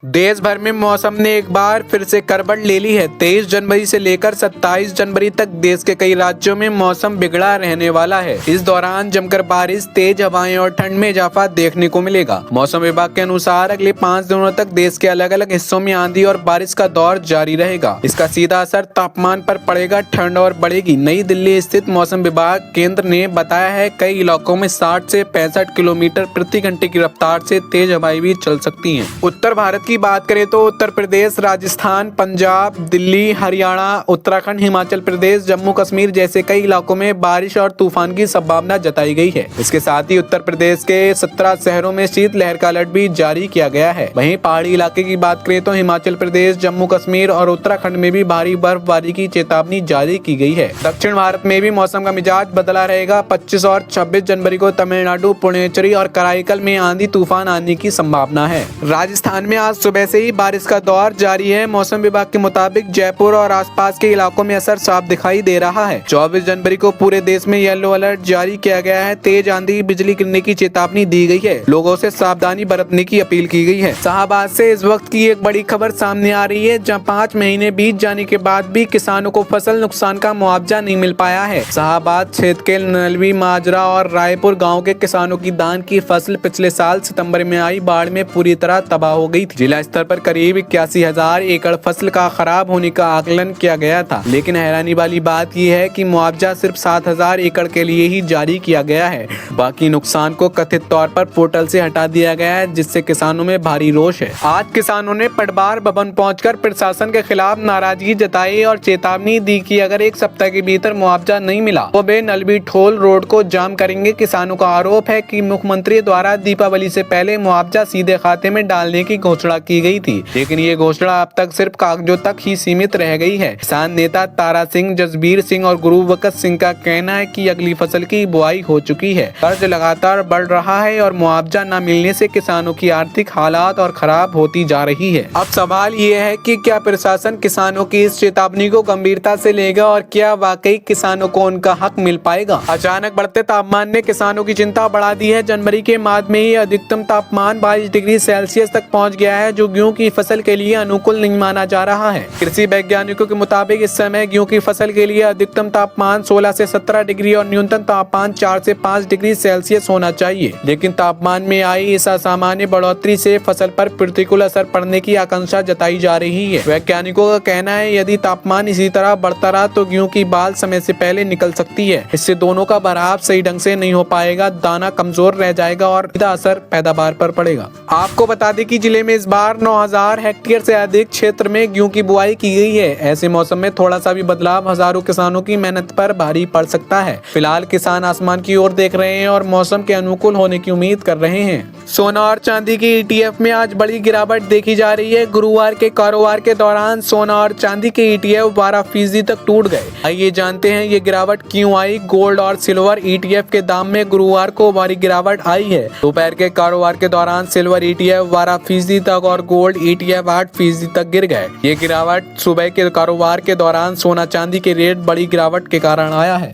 देश भर में मौसम ने एक बार फिर से करवट ले ली है। 23 जनवरी से लेकर 27 जनवरी तक देश के कई राज्यों में मौसम बिगड़ा रहने वाला है। इस दौरान जमकर बारिश, तेज हवाएं और ठंड में इजाफा देखने को मिलेगा। मौसम विभाग के अनुसार अगले 5 दिनों तक देश के अलग अलग हिस्सों में आंधी और बारिश का दौर जारी रहेगा। इसका सीधा असर तापमान पर पड़ेगा, ठंड और बढ़ेगी। नई दिल्ली स्थित मौसम विभाग केंद्र ने बताया है कई इलाकों में 60 से 65 किलोमीटर प्रति घंटे की रफ्तार से तेज हवाएं भी चल सकती हैं। उत्तर भारत की बात करें तो उत्तर प्रदेश, राजस्थान, पंजाब, दिल्ली, हरियाणा, उत्तराखंड, हिमाचल प्रदेश, जम्मू कश्मीर जैसे कई इलाकों में बारिश और तूफान की संभावना जताई गई है। इसके साथ ही उत्तर प्रदेश के 17 शहरों में शीतलहर का अलर्ट भी जारी किया गया है। वहीं पहाड़ी इलाके की बात करें तो हिमाचल प्रदेश, जम्मू कश्मीर और उत्तराखंड में भी भारी बर्फबारी की चेतावनी जारी की गई है। दक्षिण भारत में भी मौसम का मिजाज बदला रहेगा। 25 और 26 जनवरी को तमिलनाडु, पुडुचेरी और कराईकल में आंधी तूफान आने की संभावना है। राजस्थान में आज सुबह से ही बारिश का दौर जारी है। मौसम विभाग के मुताबिक जयपुर और आसपास के इलाकों में असर साफ दिखाई दे रहा है। 24 जनवरी को पूरे देश में येलो अलर्ट जारी किया गया है। तेज आंधी, बिजली गिरने की चेतावनी दी गई है। लोगों से सावधानी बरतने की अपील की गई है। शाहबाद से इस वक्त की एक बड़ी खबर सामने आ रही है, जहां 5 महीने बीत जाने के बाद भी किसानों को फसल नुकसान का मुआवजा नहीं मिल पाया है। शाहबाद क्षेत्र के नलवी, माजरा और रायपुर गाँव के किसानों की धान की फसल पिछले साल सितम्बर में आई बाढ़ में पूरी तरह तबाह हो गई थी। जिला स्तर पर करीब 81,000 एकड़ फसल का खराब होने का आकलन किया गया था। लेकिन हैरानी वाली बात यह है कि मुआवजा सिर्फ 7,000 एकड़ के लिए ही जारी किया गया है। बाकी नुकसान को कथित तौर पर पोर्टल से हटा दिया गया है, जिससे किसानों में भारी रोष है। आज किसानों ने पटवार भवन पहुंचकर प्रशासन के खिलाफ नाराजगी जताई और चेतावनी दी कि अगर एक सप्ताह के भीतर मुआवजा नहीं मिला तो वे नलवी ठोल रोड को जाम करेंगे। किसानों का आरोप है कि मुख्यमंत्री द्वारा दीपावली से पहले मुआवजा सीधे खाते में डालने की घोषणा की गई थी, लेकिन ये घोषणा अब तक सिर्फ कागजों तक ही सीमित रह गई है। किसान नेता तारा सिंह, जसबीर सिंह और गुरुबख्श सिंह का कहना है कि अगली फसल की बुआई हो चुकी है। कर्ज लगातार बढ़ रहा है और मुआवजा न मिलने से किसानों की आर्थिक हालात और खराब होती जा रही है। अब सवाल ये है कि क्या प्रशासन किसानों की इस चेतावनी को गंभीरता से लेगा और क्या वाकई किसानों को उनका हक मिल पाएगा। अचानक बढ़ते तापमान ने किसानों की चिंता बढ़ा दी है। जनवरी के माह में ही अधिकतम तापमान 22 डिग्री सेल्सियस तक पहुँच गया है, जो गेहूं की फसल के लिए अनुकूल नहीं माना जा रहा है। कृषि वैज्ञानिकों के मुताबिक इस समय गेहूं की फसल के लिए अधिकतम तापमान 16 से 17 डिग्री और न्यूनतम तापमान 4 से 5 डिग्री सेल्सियस होना चाहिए। लेकिन तापमान में आई इस असामान्य बढ़ोतरी से फसल पर प्रतिकूल असर पड़ने की आशंका जताई जा रही है। वैज्ञानिकों का कहना है यदि तापमान इसी तरह बढ़ता रहा तो गेहूं की बाल समय से पहले निकल सकती है। इससे दोनों का भराव सही ढंग से नहीं हो पाएगा, दाना कमजोर रह जाएगा और सीधा असर पैदावार पर पड़ेगा। आपको बता दें कि जिले में इस बार 9,000 हेक्टेयर से अधिक क्षेत्र में गेहूं की बुआई की गई है। ऐसे मौसम में थोड़ा सा भी बदलाव हजारों किसानों की मेहनत पर भारी पड़ सकता है। फिलहाल किसान आसमान की ओर देख रहे हैं और मौसम के अनुकूल होने की उम्मीद कर रहे हैं। सोना और चांदी की ETF में आज बड़ी गिरावट देखी जा रही है। गुरुवार के कारोबार के दौरान सोना और चांदी के ETF 12% तक टूट गए। आइए जानते हैं ये गिरावट क्यों आई। गोल्ड और सिल्वर ETF के दाम में गुरुवार को भारी गिरावट आई है। दोपहर के कारोबार के दौरान सिल्वर ETF 12% तक और गोल्ड ETF 8% तक गिर गए। ये गिरावट सुबह के कारोबार के दौरान सोना चांदी के रेट बड़ी गिरावट के कारण आया है।